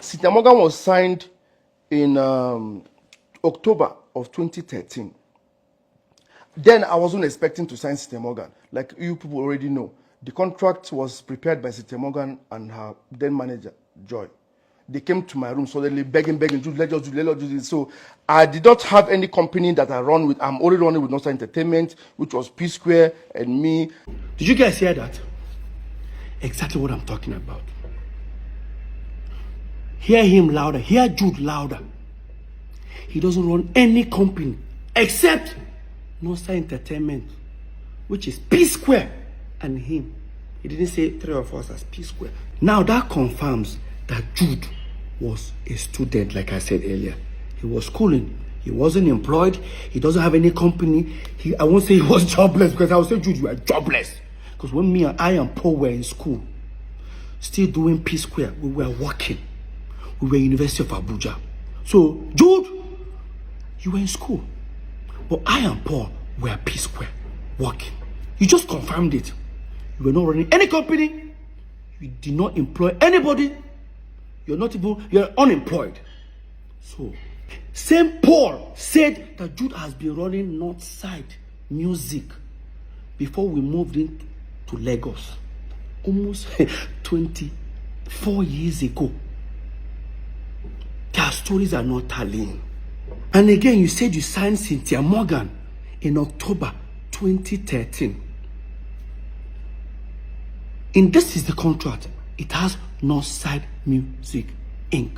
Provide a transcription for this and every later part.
Cynthia Morgan was signed in October of 2013. Then I wasn't expecting to sign Cynthia Morgan. Like you people already know, the contract was prepared by Cynthia Morgan and her then manager, Joy. They came to my room suddenly begging, let's just do this. So I did not have any company that I run with. I'm only running with Northside Entertainment, which was P Square and me. Did you guys hear that? Exactly what I'm talking about. Hear him louder. Hear Jude louder. He doesn't run any company except Northside Entertainment, which is P Square and him. He didn't say three of us as P Square. Now that confirms that Jude was a student, like I said earlier. He was schooling. He wasn't employed. He doesn't have any company. I won't say he was jobless, because I would say, Jude, you are jobless. Because when me and I and Paul were in school, still doing P Square, we were working. We were University of Abuja. So, Jude, you were in school. But I and Paul were P Square, working. You just confirmed it. You were not running any company. You did not employ anybody. You're unemployed. So, St. Paul said that Jude has been running Northside Music before we moved into Lagos. Almost 24 years ago. Their stories are not tallying. And again, you said you signed Cynthia Morgan in October 2013. And this is the contract. It has Northside Music Inc.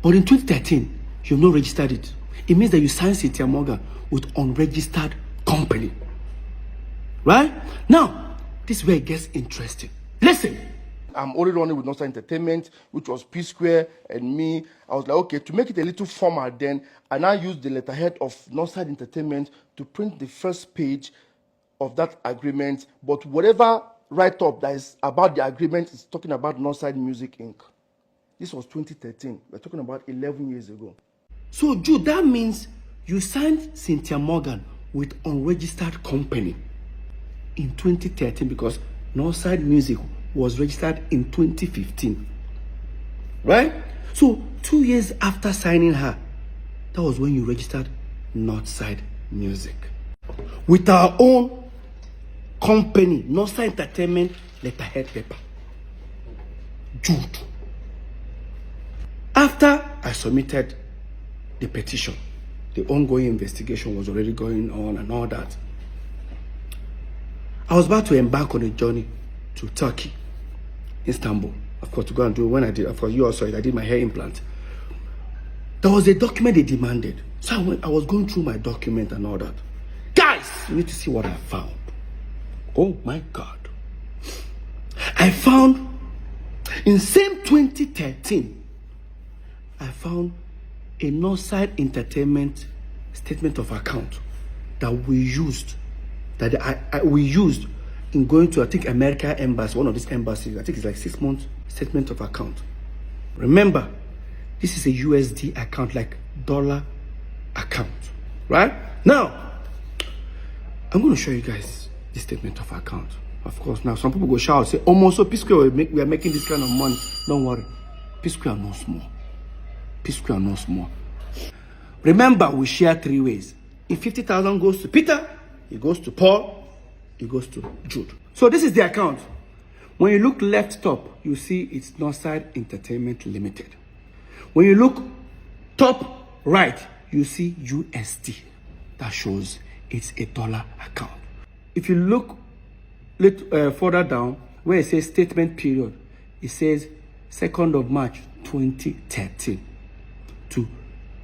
But in 2013, you've not registered it. It means that you signed Cynthia Morgan with unregistered company. Right? Now, this is where it gets interesting. Listen. I'm only running with Northside Entertainment, which was P Square and me. I was like, okay, to make it a little formal then, I now used the letterhead of Northside Entertainment to print the first page of that agreement. But whatever write-up that is about the agreement is talking about Northside Music Inc. This was 2013. We're talking about 11 years ago. So, Jude, that means you signed Cynthia Morgan with unregistered company in 2013 because Northside Music was registered in 2015. Right? So, 2 years after signing her, that was when you registered Northside Music. With our own company, Northside Entertainment letterhead paper. Jude. After I submitted the petition, the ongoing investigation was already going on and all that. I was about to embark on a journey to Turkey, Istanbul, of course, to go and do when I did, of course, you also I did my hair implant. There was a document they demanded. So I was going through my document and all that. Guys, you need to see what I found. Oh my God. I found, in same 2013, I found a Northside Entertainment statement of account that we used, we used in going to, I think, America Embassy, one of these embassies. I think it's like 6 months statement of account. Remember, this is a USD account, like dollar account, right? Now, I'm going to show you guys the statement of account. Of course, now some people go shout, say, almost so P Square, we are making this kind of money. Don't worry. P Square are no small. P Square are no small. Remember, we share 3 ways. If 50,000 goes to Peter, it goes to Paul, it goes to Jude. So this is the account. When you look left top, you see it's Northside Entertainment Limited. When you look top right, you see USD. That shows it's a dollar account. If you look further down, where it says statement period, it says 2nd of March 2013 to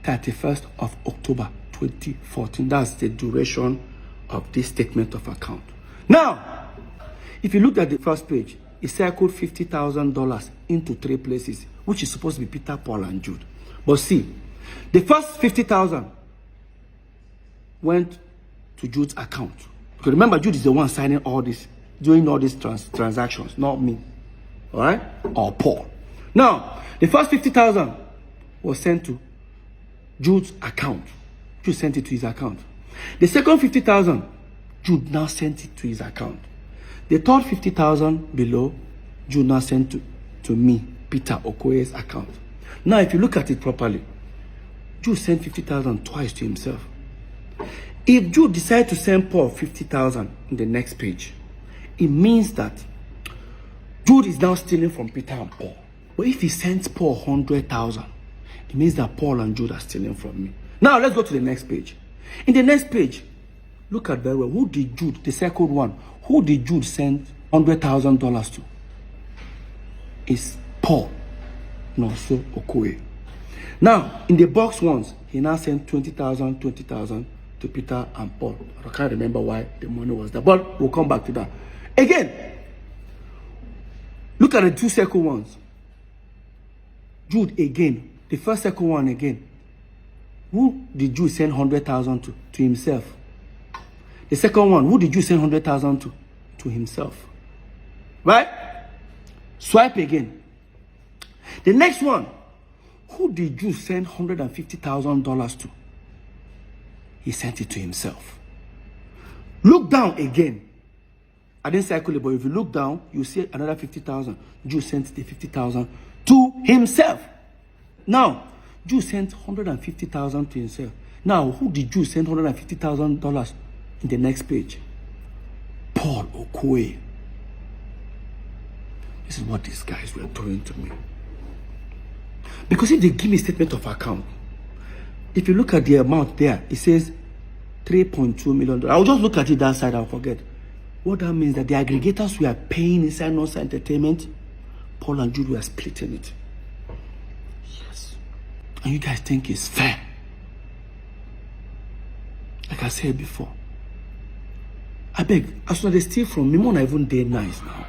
31st of October 2014. That's the duration of this statement of account. Now, if you look at the first page, it circled $50,000 into 3 places, which is supposed to be Peter, Paul, and Jude. But see, the first 50,000 went to Jude's account. Because remember, Jude is the one signing all this, doing all these transactions, not me. All right? Or Paul. Now, the first 50,000 was sent to Jude's account. Jude sent it to his account. The second 50,000, Jude now sent it to his account. The third 50,000 below, Jude now sent to me Peter Okoye's account. Now, if you look at it properly, Jude sent 50,000 twice to himself. If Jude decides to send Paul 50,000 in the next page, it means that Jude is now stealing from Peter and Paul. But if he sends Paul 100,000, it means that Paul and Jude are stealing from me. Now, let's go to the next page. In the next page, look at very well. Who did Jude, the second one, who did Jude send $100,000 to? It's Paul, not so Okoye. Now, in the box ones, he now sent 20,000, 20,000 to Peter and Paul. I can't remember why the money was there, but we'll come back to that. Again, look at the two second ones. Jude again, the first second one again. Who did Jude send 100,000 to? To himself. The second one, who did Jude send 100,000 to? To himself. Right? Swipe again. The next one, who did Jude send $150,000 to? He sent it to himself. Look down again. I didn't circle it, but if you look down, you see another 50,000. Jude sent the 50,000 to himself. Now, Jude sent 150,000 to himself. Now, who did Jude send $150,000 in the next page? Paul Okoye. This is what these guys were doing to me. Because if they give me a statement of account, if you look at the amount there, it says $3.2 million. I'll just look at it that side, I'll forget. What that means that the aggregators we are paying inside Nonsa Entertainment, Paul and Jude were splitting it. Yes. And you guys think it's fair. Like I said before. I beg, as soon as they steal from me, more not even day nice now.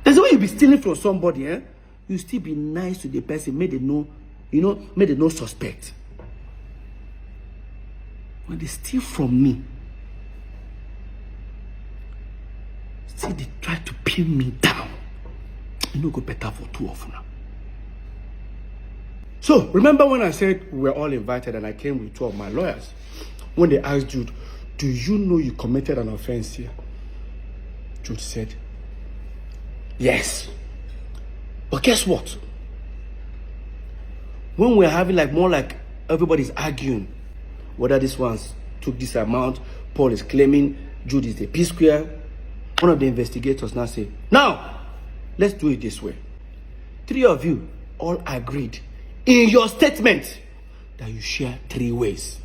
There's a way you be stealing from somebody, eh? You still be nice to the person, made they know, made they no suspect. When they steal from me, see, they try to pin me down. You know, go better for two of them. So, remember when I said we were all invited and I came with two of my lawyers? When they asked Jude, do you know you committed an offense here? Jude said, yes. But guess what? When we're having more like everybody's arguing whether this one's took this amount, Paul is claiming Jude is the P square. One of the investigators now said, now, let's do it this way. Three of you all agreed in your statement that you share 3 ways.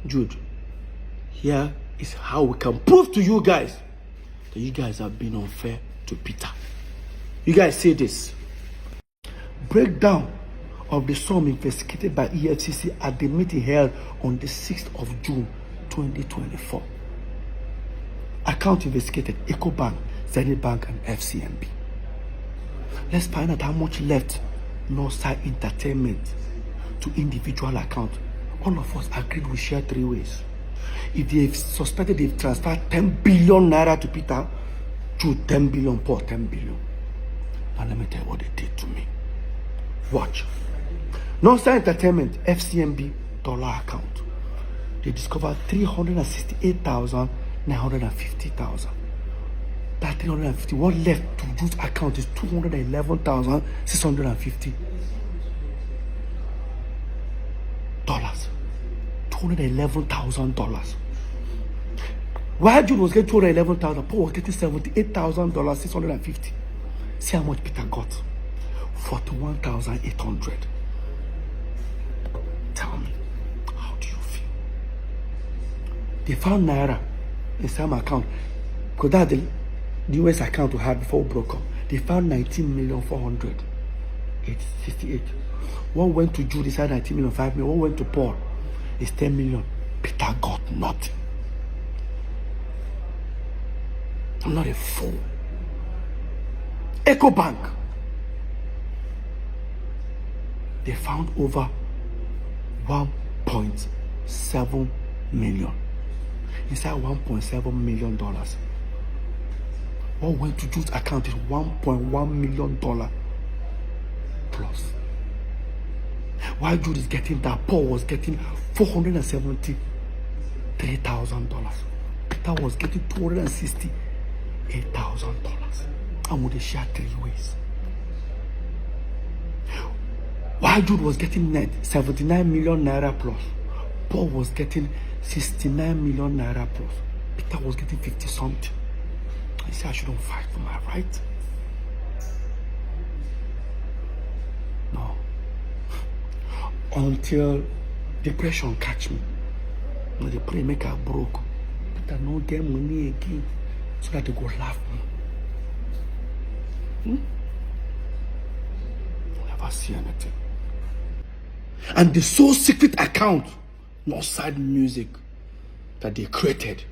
Jude, here is how we can prove to you guys that you guys have been unfair to Peter. You guys say this. Breakdown of the sum investigated by EFCC at the meeting held on the 6th of June 2024. Account investigated EcoBank, Zenith Bank, and FCMB. Let's find out how much left Nonsa Entertainment to individual account. All of us agreed we share 3 ways. If they've suspected they've transferred 10 billion naira to Peter, Jude 10 billion, Paul 10 billion. Now let me tell you what they did to me. Watch. Nonsa Entertainment FCMB dollar account. They discovered 368,950,000. That 350, what left to Jude's account is 211,650 dollars. $211,000. While Jude was getting 211,000, Paul was getting $78,650. See how much Peter got? 41,800. Tell me, how do you feel? They found naira in some account, because that's the US account we had before we broke up. They found 19,400,868. One went to Jude, inside 19 million, 5 million. One went to Paul, it's 10 million. Peter got nothing. I'm not a fool. EcoBank, they found over 1.7 million. Inside $1.7 million. What went to Jude's account is $1.1 million plus. While Jude is getting that, Paul was getting $473,000. Peter was getting $268,000. And would they share 3 ways? While Jude was getting 79 million naira plus, Paul was getting 69 million naira plus. Peter was getting 50 something. He said, I shouldn't fight for my right. No. Until depression catch me. When they pray, make her broke. Peter no get money again. So that they go laugh me. Never see anything. And the sole secret account, Northside Music, that they created,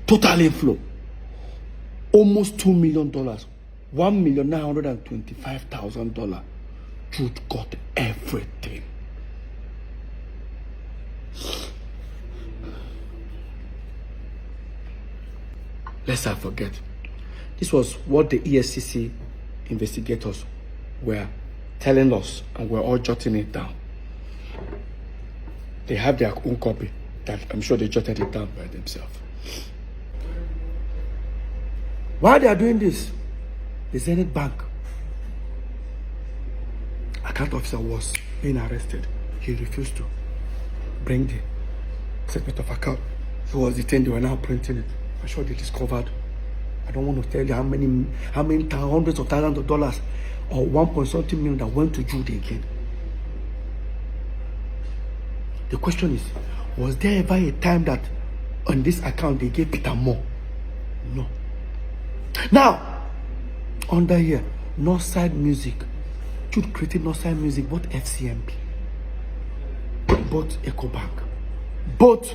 total inflow, almost $2 million, $1,925,000. Jude got everything. Lest I forget, this was what the ESCC investigators were telling us, and we're all jotting it down. They have their own copy that I'm sure they jotted it down by themselves. While they are doing this, the Zenith Bank account officer was being arrested. He refused to bring the statement of account. He was detained. They were now printing it. I'm sure they discovered. I don't want to tell you how many hundreds of thousands of dollars or 1.something million that went to Jude again. The question is, was there ever a time that on this account they gave Peter more? No. Now, under here, Northside Music. Jude created Northside Music, both FCMP, both EcoBank, both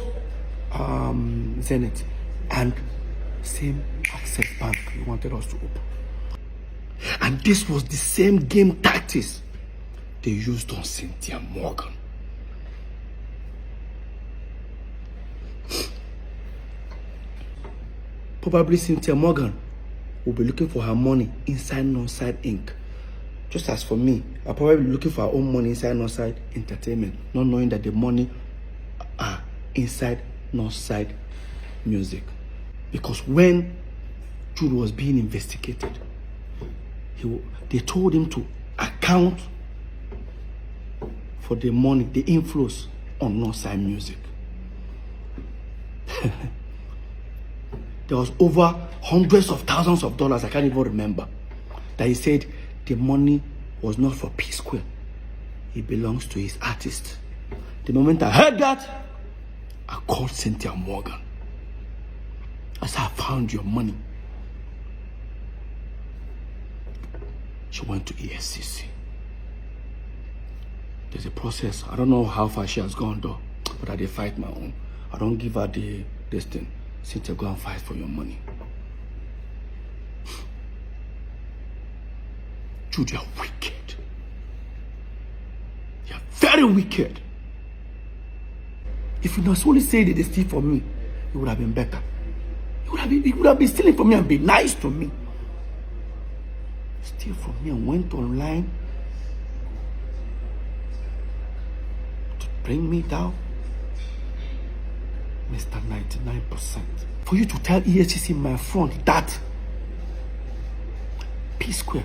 Zenith, and same Access Bank he wanted us to open. And this was the same game tactics they used on Cynthia Morgan. Probably Cynthia Morgan will be looking for her money inside Northside Inc. Just as for me, I'll probably be looking for her own money inside Northside Entertainment, not knowing that the money are inside Northside Music. Because when Jude was being investigated, they told him to account for the money, the inflows on Northside Music. There was over hundreds of thousands of dollars, I can't even remember, that he said the money was not for P Square. It belongs to his artist. The moment I heard that, I called Cynthia Morgan. I said, I found your money. She went to ESCC. There's a process. I don't know how far she has gone though, but I did fight my own. I don't give her this thing. Cynthia, go and fight for your money. Jude, you're wicked. You're very wicked. If you not only say that they steal from me, it would have been better. It would have been stealing from me and be nice to me. Steal from me and went online to bring me down. Mr. 99%. For you to tell ESCC in my front that P Square,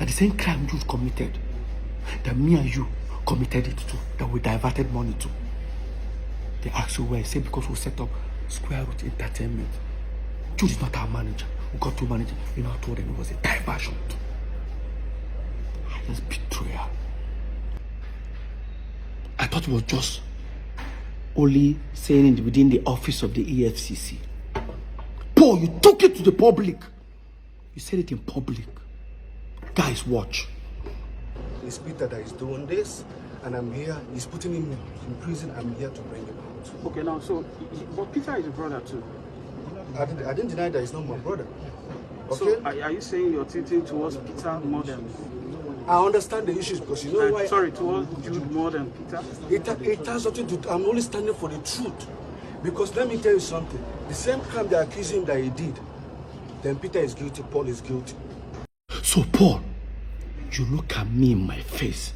that the same crime you committed, that me and you committed it to, that we diverted money to. They asked you where. I said because we set up Square Root Entertainment. Jude is not our manager. We got to manage it. You know, I told them it was a diversion. It's betrayal. I thought it was just only saying it within the office of the EFCC. Paul, you took it to the public. You said it in public. Guys, watch. It's Peter that is doing this, and I'm here. He's putting him in prison. I'm here to bring him out. Okay, now, so, but Peter is a brother too. I didn't deny that he's not my brother. Okay? So, are you saying you're tilting towards Peter more than... I understand the issues because you know why... Sorry, towards Jude more than Peter? It has nothing to do... I'm only standing for the truth. Because let me tell you something. The same crime they accuse him that he did, then Peter is guilty, Paul is guilty. So, Paul, you look at me in my face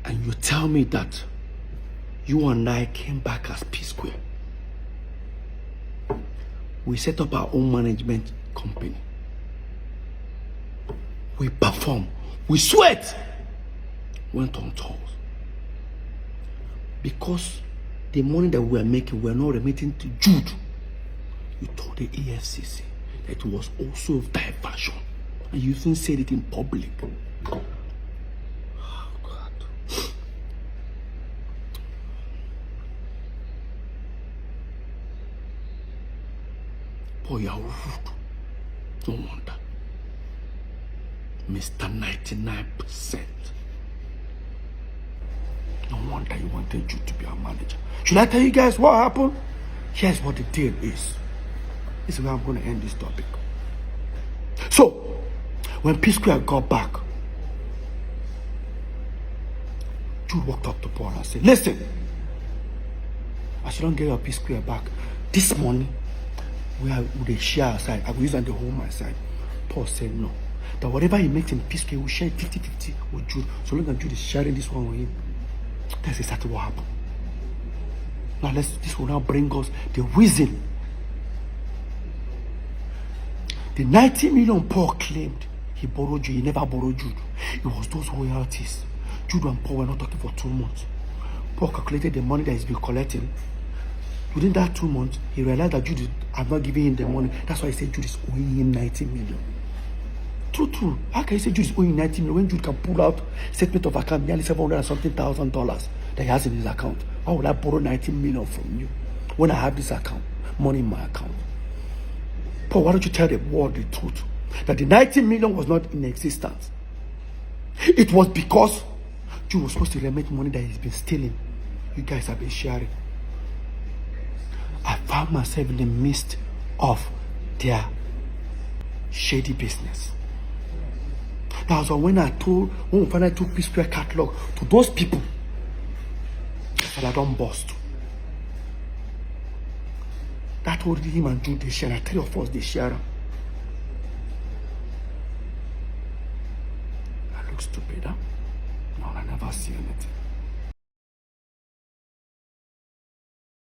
and you tell me that you and I came back as P Square. we set up our own management company. We perform, we sweat, went on tours. Because the money that we were making, we were not remitting to Jude. You told the EFCC that it was also diversion. And you even said it in public. Oh, God. Boy, you're rude. No wonder. Mr. 99%. No wonder you wanted you to be our manager. Should I tell you guys what happened? Here's what the deal is. This is where I'm going to end this topic. So, when P-Square got back, Jude walked up to Paul and said, listen, as you don't get your P-Square back, this money, we share aside. I will use on the whole my side. Paul said no. That whatever he makes in P-Square, we will share 50-50 with Jude. So long as Jude is sharing this one with him. That's exactly what happened. Now this will now bring us the reason. The 90 million Paul claimed he borrowed Jude, he never borrowed Jude. It was those royalties. Jude and Paul were not talking for 2 months. Paul calculated the money that he's been collecting. Within that 2 months, he realized that Jude had not given him the money. That's why he said Jude is owing him 90 million. True. How can you say Jude is owing 90 million when Jude can pull out statement of account nearly $700,000 that he has in his account? Why would I borrow 90 million from you when I have this account, money in my account? Paul, why don't you tell the world the truth? That the 90 million was not in existence. It was because Jude was supposed to remit money that he's been stealing. You guys have been sharing. I found myself in the midst of their shady business. That was when we finally took P-Square catalog to those people that I don't bust. That told him and Jude they share. 3 of us they share them. I look stupid, huh? No, I never see anything.